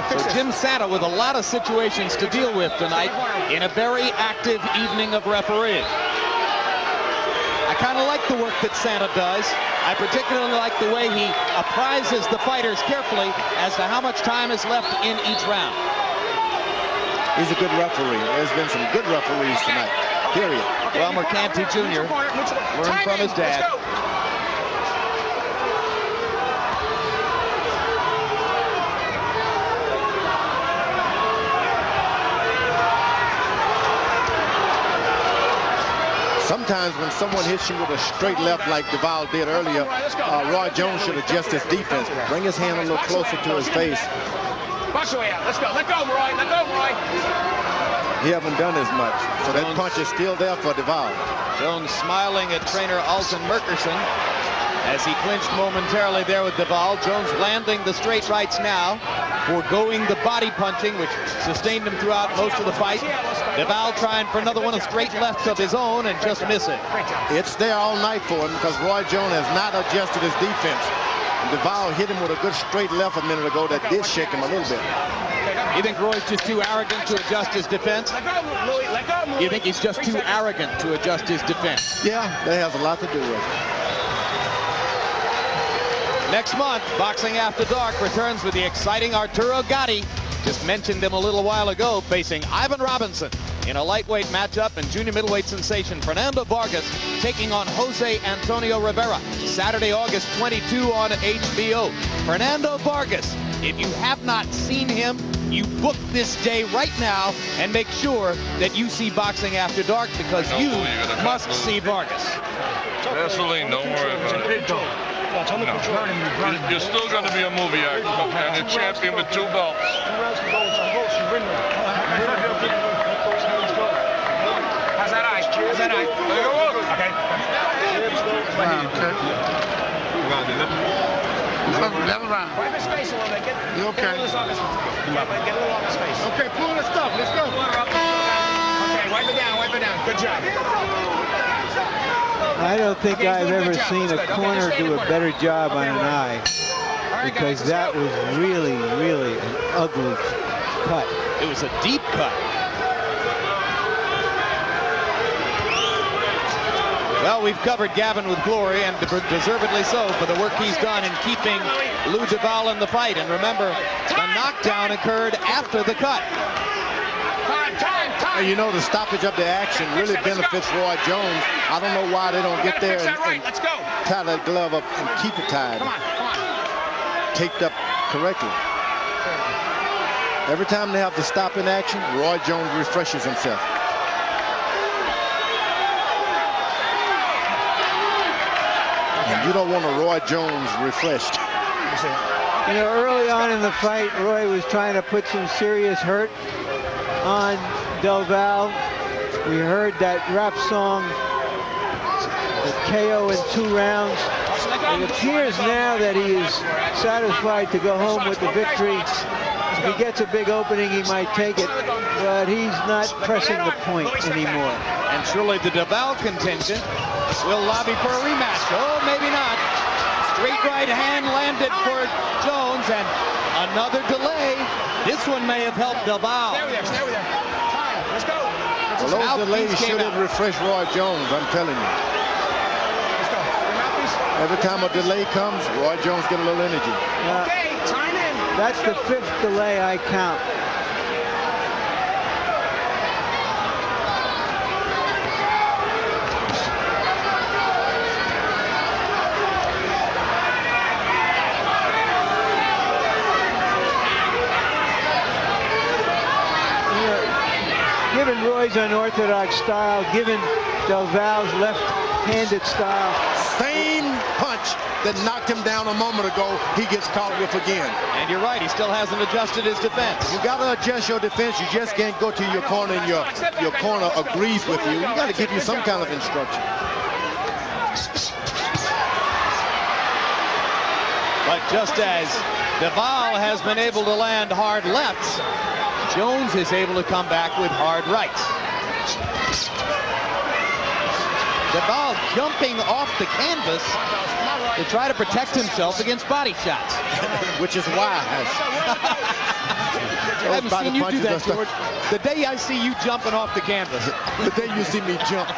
So Jim Santa with a lot of situations to deal with tonight in a very active evening of refereeing. I kind of like the work that Santa does. I particularly like the way he apprises the fighters carefully as to how much time is left in each round. He's a good referee. There's been some good referees tonight, period. Well, Mercanti Jr. learned from his dad. Sometimes when someone hits you with a straight left like Duval did earlier, Roy Jones should adjust his defense. Bring his hand a little closer to his face. Box away out. Let's go. Let go, Roy. Let go, Roy. He haven't done as much. So that punch is still there for Duval. Jones smiling at trainer Alton Merkerson as he clinched momentarily there with Duval. Jones landing the straight rights now, foregoing the body punching, which sustained him throughout most of the fight. Duval trying for another one of straight lefts of his own and just missing. It's there all night for him because Roy Jones has not adjusted his defense. And Duval hit him with a good straight left a minute ago that did shake him a little bit. You think Roy's just too arrogant to adjust his defense? You think he's just too arrogant to adjust his defense? Yeah, that has a lot to do with it. Next month, Boxing After Dark returns with the exciting Arturo Gatti. Just mentioned him a little while ago, facing Ivan Robinson in a lightweight matchup, and junior middleweight sensation Fernando Vargas taking on Jose Antonio Rivera. Saturday, August 22 on HBO. Fernando Vargas, if you have not seen him, you book this day right now and make sure that you see Boxing After Dark, because you must see Vargas. Absolutely, don't worry about it. You're still going to be a movie actor and a champion with 2 belts. How's that eye? How's that eye? Okay. Level round. Wipe his face a little bit. You okay? Get a little off his face. Okay, pull the stuff. Let's go. Okay, wipe it down. Wipe it down. Good job. I don't think I've ever seen a corner do a better job on an eye, because that was really, really an ugly cut. It was a deep cut. Well, we've covered Gavin with glory, and deservedly so, for the work he's done in keeping Lou DeVal in the fight. And remember, the knockdown occurred after the cut. And you know, the stoppage of the action really benefits Roy Jones. I don't know why they don't get there and tie that glove up and keep it tied. Taped up correctly. Every time they have to stop in action, Roy Jones refreshes himself. And you don't want a Roy Jones refreshed. You know, early on in the fight, Roy was trying to put some serious hurt on DeVal. We heard that rap song, the KO in 2 rounds. It appears now that he is satisfied to go home with the victory. If he gets a big opening, he might take it, but he's not pressing the point anymore. And surely the DeVal contingent will lobby for a rematch. Oh, maybe not. Straight right hand landed for Jones, and another delay. This one may have helped DeVal. Stay with him. Let's go. Well, those delays should have refreshed Roy Jones, I'm telling you. Let's go. Every time a delay comes, Roy Jones get a little energy. Okay, time in. That's the 5th delay I count. Given Roy's unorthodox style, given DeVal's left-handed style. Same punch that knocked him down a moment ago, he gets caught with again. And you're right, he still hasn't adjusted his defense. You got to adjust your defense. You just can't go to your corner and your corner agrees with you. You got to give you some kind of instruction. But just as DeVal has been able to land hard lefts, Jones is able to come back with hard rights. DeVal jumping off the canvas to try to protect himself against body shots. Which is wise. I haven't seen you do that, George. The day I see you jumping off the canvas. The day you see me jump.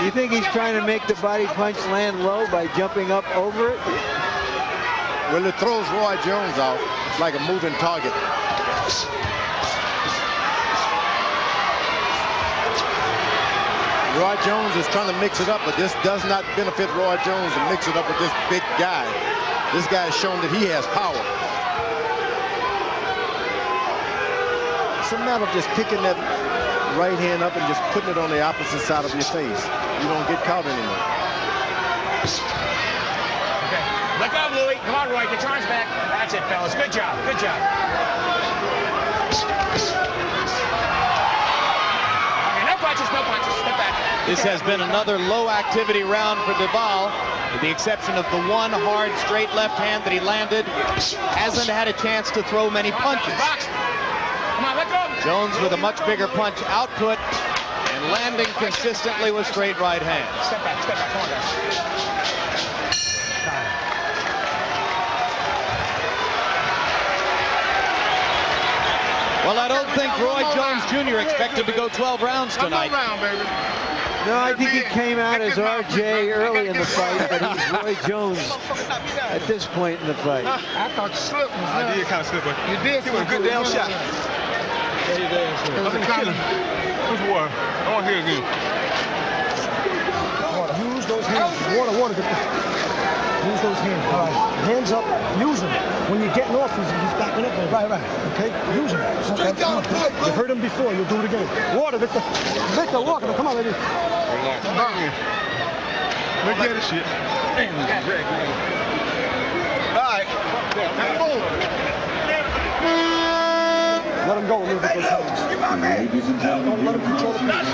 You think he's trying to make the body punch land low by jumping up over it? Well, it throws Roy Jones off like a moving target. Roy Jones is trying to mix it up, but this does not benefit Roy Jones to mix it up with this big guy. This guy has shown that he has power. It's a matter of just picking that right hand up and just putting it on the opposite side of your face. You don't get caught anymore. Okay. Let go, Louie. Come on, Roy. Get your arms back. That's it, fellas. Good job. Good job. Okay, no punches, no punches. Step back. This has been another low-activity round for DeVal, with the exception of the one hard straight left hand that he landed. Hasn't had a chance to throw many punches. Come on, let go. Jones with a much bigger punch output and landing consistently with straight right hands. Step back, come on, guys. Well, I don't think Roy Jones Jr. expected to go 12 rounds tonight. Round, baby. No, I think he came out as RJ early in the fight, but he's Roy Jones at this point in the fight. I thought you slipped. I did kind of slip, but You did. he was a good damn shot. It was a kind of... Who's water? I want to hear it again. Use those hands. Water. Use those hands. All right. Hands up. Use them. When you're getting off, he's backing up. Right. Okay? Use them. Okay. You heard him before. You'll do it again. Water, Victor. Victor, Walker. Come on, baby. Look at this shit. All right. Let him go a little bit. Don't let him control the pace.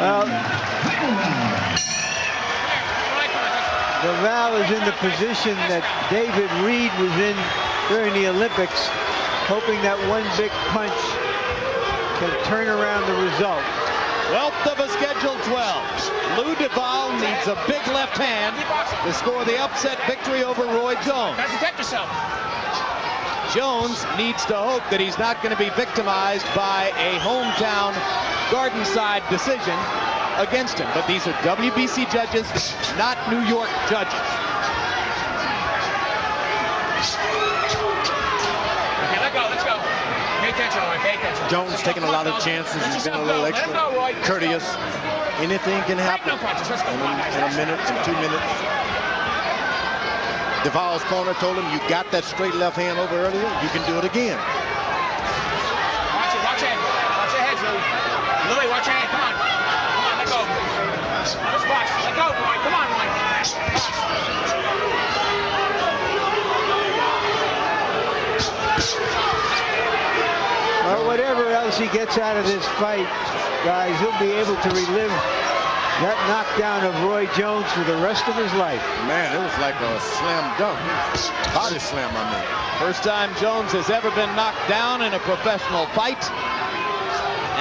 Well, the Valle is in the position that David Reed was in during the Olympics, hoping that one big punch can turn around the result. 12th of a scheduled 12. Lou DeVal needs a big left hand to score the upset victory over Roy Jones. Protect yourself. Jones needs to hope that he's not going to be victimized by a hometown Garden Side decision against him. But these are WBC judges, not New York judges. Okay, let go, let's go. Pay attention, Roy, pay attention. Jones taking a lot of chances. He's been a little extra courteous. Anything can happen in a minute, in 2 minutes. DeVal's corner told him, you got that straight left hand over earlier, you can do it again. Watch it, watch your head. Watch your head, Louis. Louis, watch your head, come on. Come on, let go. Let's watch, let go, Roy, come on, Roy. Well, whatever else he gets out of this fight, guys, he'll be able to relive that knockdown of Roy Jones for the rest of his life. Man, it was like a slam dunk. Body slam, I mean. First time Jones has ever been knocked down in a professional fight.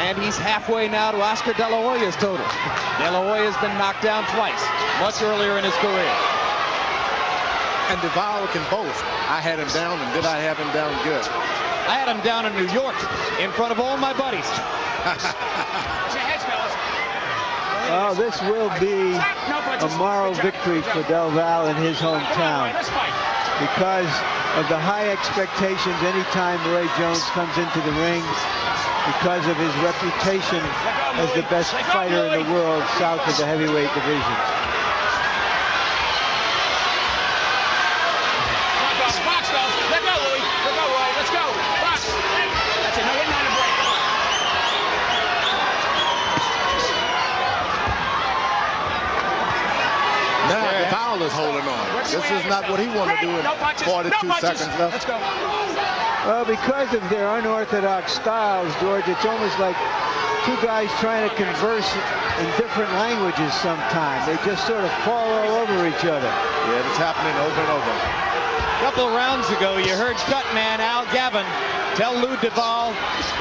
And he's halfway now to Oscar De La Hoya's total. De La Hoya's been knocked down twice, much earlier in his career. And DeVal can boast. I had him down, and did I have him down good? I had him down in New York in front of all my buddies. Watch your heads, fellas. Well, this will be a moral victory for Del Valle in his hometown because of the high expectations anytime Roy Jones comes into the ring, because of his reputation as the best fighter in the world south of the heavyweight division. Box, fellas. Let go, Louis. Let go, Roy. Let's go. Box. That's it. No hitting on the break. Now DeVal is holding on. This is not what he wanted to do in 42 seconds left. Let's go. Well, because of their unorthodox styles, George, it's almost like two guys trying to converse in different languages sometimes. They just sort of fall all over each other. Yeah, it's happening over and over. A couple of rounds ago, you heard Cutman Al Gavin tell Lou DeVal,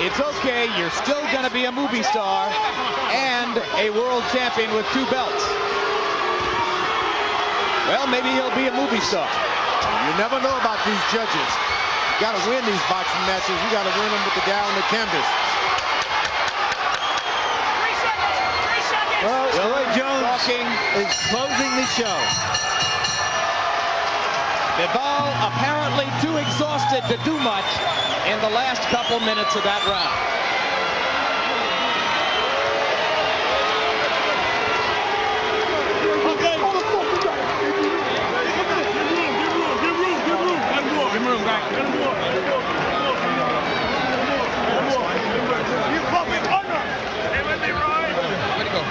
it's okay, you're still going to be a movie star and a world champion with 2 belts. Well, maybe he'll be a movie star. You never know about these judges. You got to win these boxing matches. You got to win them with the guy on the canvas. 3 seconds. 3 seconds. Well, Roy Jones is closing the show. DeVal apparently too exhausted to do much in the last couple minutes of that round.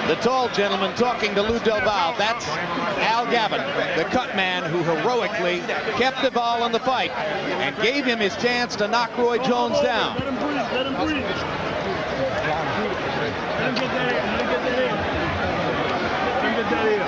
The tall gentleman talking to Lou DeVal, that's Al Gavin, the cut man who heroically kept DeVal in the fight and gave him his chance to knock Roy Jones down. Let him breathe. Let him breathe. Let him get that in. Let him get that in. Let him get that in.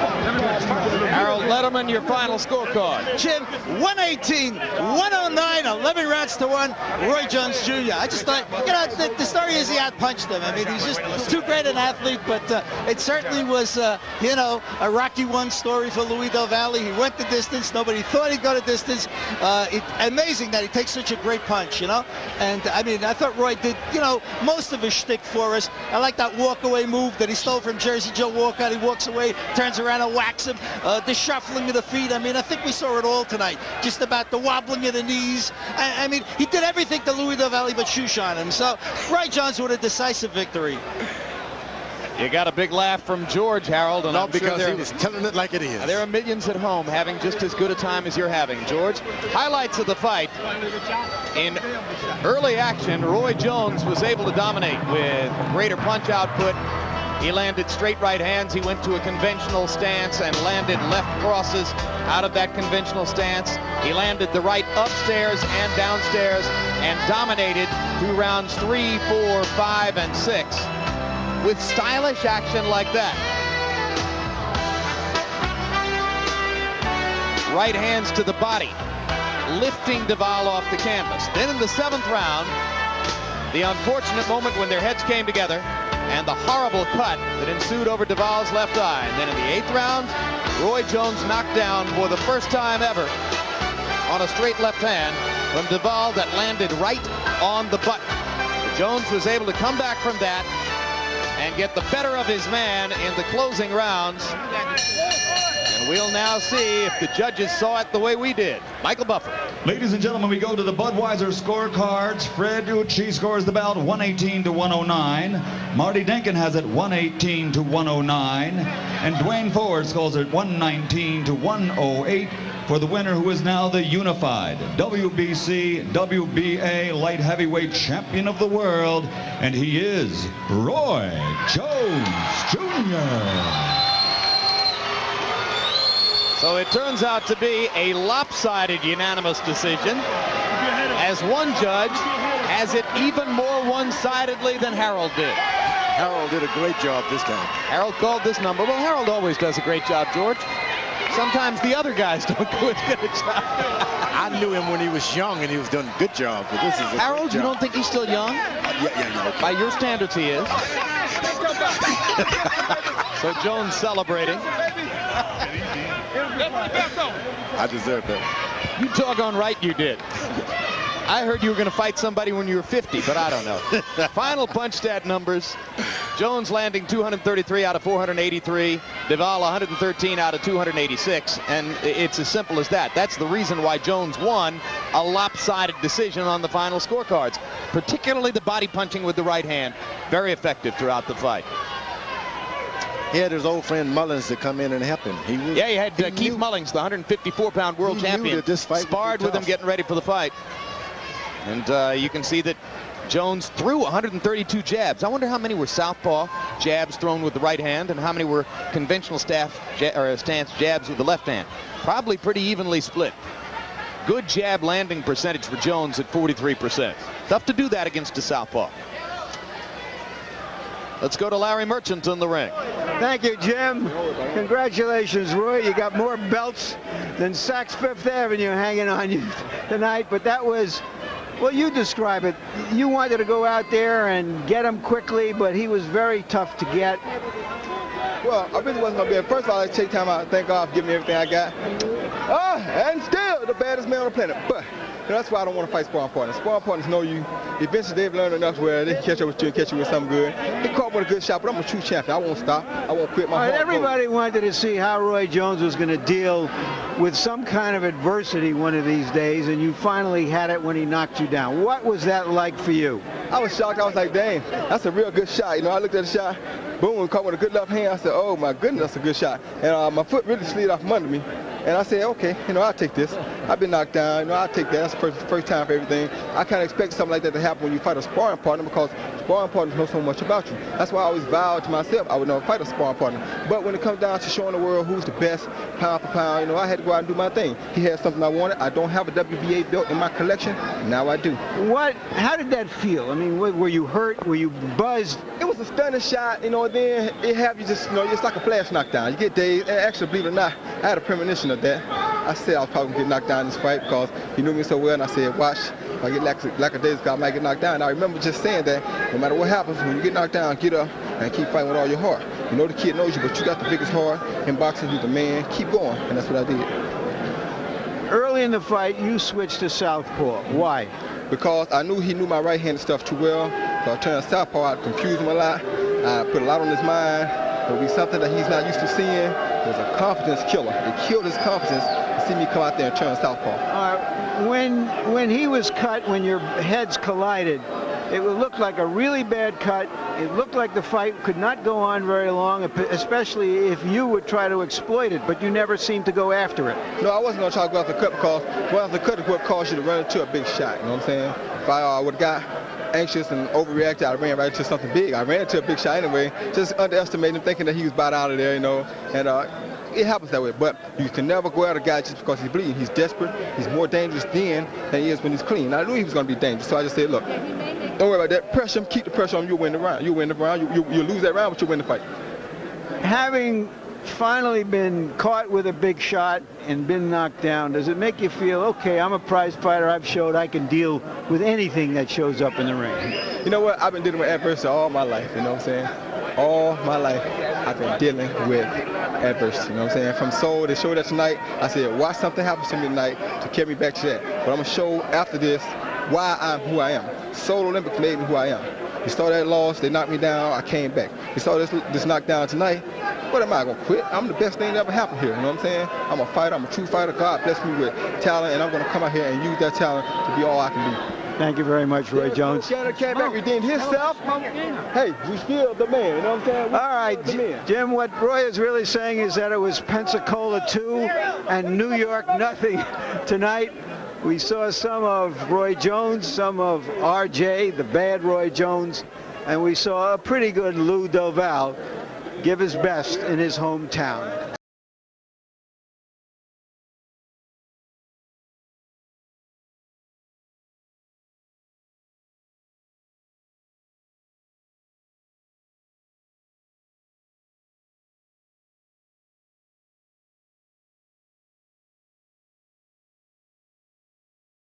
Harold Letterman, your final scorecard. Jim, 118, 109, 11 rounds to 1, Roy Jones Jr. I just thought, you know, the story is he outpunched him. I mean, he's just too great an athlete, but it certainly was, you know, a Rocky I story for Louis Del Valle. He went the distance. Nobody thought he'd go the distance. Amazing that he takes such a great punch, you know? And, I mean, I thought Roy did, you know, most of his shtick for us. I like that walk-away move that he stole from Jersey Joe Walcott. He walks away, turns around and whacks him. The shuffling of the feet. I mean, I think we saw it all tonight. Just about the wobbling of the knees. I mean, he did everything to Louis Del Valle but shoe shine him. So, Roy Jones with a decisive victory. You got a big laugh from George, Harold. And No, I'm because sure he was telling it like it is. there are millions at home having just as good a time as you're having, George. Highlights of the fight. In early action, Roy Jones was able to dominate with greater punch output, He landed straight right hands. He went to a conventional stance and landed left crosses out of that conventional stance. He landed the right upstairs and downstairs and dominated through rounds 3, 4, 5, and 6 with stylish action like that. Right hands to the body, lifting Duval off the canvas. Then in the 7th round, the unfortunate moment when their heads came together and the horrible cut that ensued over Duval's left eye. And then in the 8th round, Roy Jones knocked down for the first time ever on a straight left hand from Duval that landed right on the button. But Jones was able to come back from that and get the better of his man in the closing rounds. And we'll now see if the judges saw it the way we did. Michael Buffer. Ladies and gentlemen, we go to the Budweiser scorecards. Fred Ucci scores the bout 118 to 109. Marty Denkin has it 118 to 109. And Dwayne Ford scores it 119 to 108 for the winner, who is now the unified WBC WBA light heavyweight champion of the world. And he is Roy Jones Jr. So it turns out to be a lopsided unanimous decision, as one judge has it even more one-sidedly than Harold did. Harold did a great job this time. Harold called this number. Well, Harold always does a great job, George. Sometimes the other guys don't do as good a job. I knew him when he was young, and he was doing a good job. But this is a Harold, great you job. don't think he's still young? Yeah. Okay. By your standards, he is. So Jones celebrating. I deserve that. You doggone right you did. I heard you were going to fight somebody when you were 50, but I don't know. Final punch stat numbers. Jones landing 233 out of 483. Duval 113 out of 286. And it's as simple as that. That's the reason why Jones won a lopsided decision on the final scorecards. Particularly the body punching with the right hand. Very effective throughout the fight. He had his old friend Mullins to come in and help him. He had Keith Mullins, the 154-pound world champion, this fight sparred with him getting ready for the fight. And you can see that Jones threw 132 jabs. I wonder how many were southpaw jabs thrown with the right hand and how many were conventional stance jabs with the left hand. Probably pretty evenly split. Good jab landing percentage for Jones at 43%. Tough to do that against a southpaw. Let's go to Larry Merchant in the ring. Thank you, Jim. Congratulations, Roy. You got more belts than Saks Fifth Avenue hanging on you tonight, but that was, well, you describe it. You wanted to go out there and get him quickly, but he was very tough to get. Well, I really wasn't going to be. First of all, I take time out, thank God for giving me everything I got. And still the baddest man on the planet. But that's why I don't want to fight sparring partners. Sparring partners know you. Eventually, they've learned enough where they can catch up with you and catch you with something good. He caught with a good shot, but I'm a true champion. I won't stop. I won't quit my heart. Everybody wanted to see how Roy Jones was going to deal with some kind of adversity one of these days, and you finally had it when he knocked you down. What was that like for you? I was shocked. I was like, dang, that's a real good shot. You know, I looked at the shot, boom, caught with a good left hand. I said, oh, my goodness, that's a good shot. And my foot really slid off from under me. And I said, okay, you know, I'll take this. I've been knocked down. You know, I'll take that. That's the first time for everything. I kind of expect something like that to happen when you fight a sparring partner because sparring partners know so much about you. That's why I always vowed to myself I would never fight a sparring partner. But when it comes down to showing the world who's the best pound for pound, you know, I had to go out and do my thing. He had something I wanted. I don't have a WBA belt in my collection. Now I do. How did that feel? I mean, were you hurt? Were you buzzed? It was a stunning shot, you know, and then it have you just, you know, it's like a flash knockdown. You get dazed, and actually, believe it or not, I had a premonition of that. I said I was probably going to get knocked down in this fight because he knew me so well, and I said, watch, if I get lackadaisical, I might get knocked down. And I remember just saying that no matter what happens, when you get knocked down, get up and keep fighting with all your heart. You know the kid knows you, but you got the biggest heart in boxing. You're the man. Keep going, and that's what I did. Early in the fight, you switched to southpaw. Why? Because I knew he knew my right-handed stuff too well. So I turned southpaw. I confused him a lot. I put a lot on his mind. It would be something that he's not used to seeing. It was a confidence killer. It killed his confidence to see me come out there and turn southpaw. When he was cut, when your heads collided, it would look like a really bad cut. It looked like the fight could not go on very long, especially if you would try to exploit it, but you never seemed to go after it. No, I wasn't going to try to go after the cut because going after the cut is what caused you to run into a big shot, you know what I'm saying? If I would have got anxious and overreacted. I ran right into something big. I ran into a big shot anyway, just underestimating him, thinking that he was about out of there, you know, and it happens that way. But you can never go at a guy just because he's bleeding. He's desperate. He's more dangerous then than he is when he's clean. I knew he was going to be dangerous, so I just said, look, don't worry about that. Pressure him, keep the pressure on him, you'll win the round. You'll win the round. You'll lose that round, but you'll win the fight. Having finally been caught with a big shot and been knocked down, does it make you feel, okay, I'm a prize fighter, I've showed I can deal with anything that shows up in the ring? You know what? I've been dealing with adversity all my life, you know what I'm saying? All my life, I've been dealing with adversity, you know what I'm saying? From Seoul, they showed that tonight. I said, why something happens to me tonight to carry me back to that? But I'm going to show after this why I'm who I am. Seoul Olympics made me who I am. You saw that loss, they knocked me down, I came back. You saw this knockdown tonight. What am I going to quit? I'm the best thing that ever happened here, you know what I'm saying? I'm a fighter, I'm a true fighter. God blessed me with talent, and I'm going to come out here and use that talent to be all I can be. Thank you very much, Roy Jones. Shannon came back, redeemed himself. Hey, we still the man, you know what I'm saying? All right, Jim, what Roy is really saying is that it was Pensacola 2 and New York nothing tonight. We saw some of Roy Jones, some of RJ, the bad Roy Jones, and we saw a pretty good Lou Doval give his best in his hometown.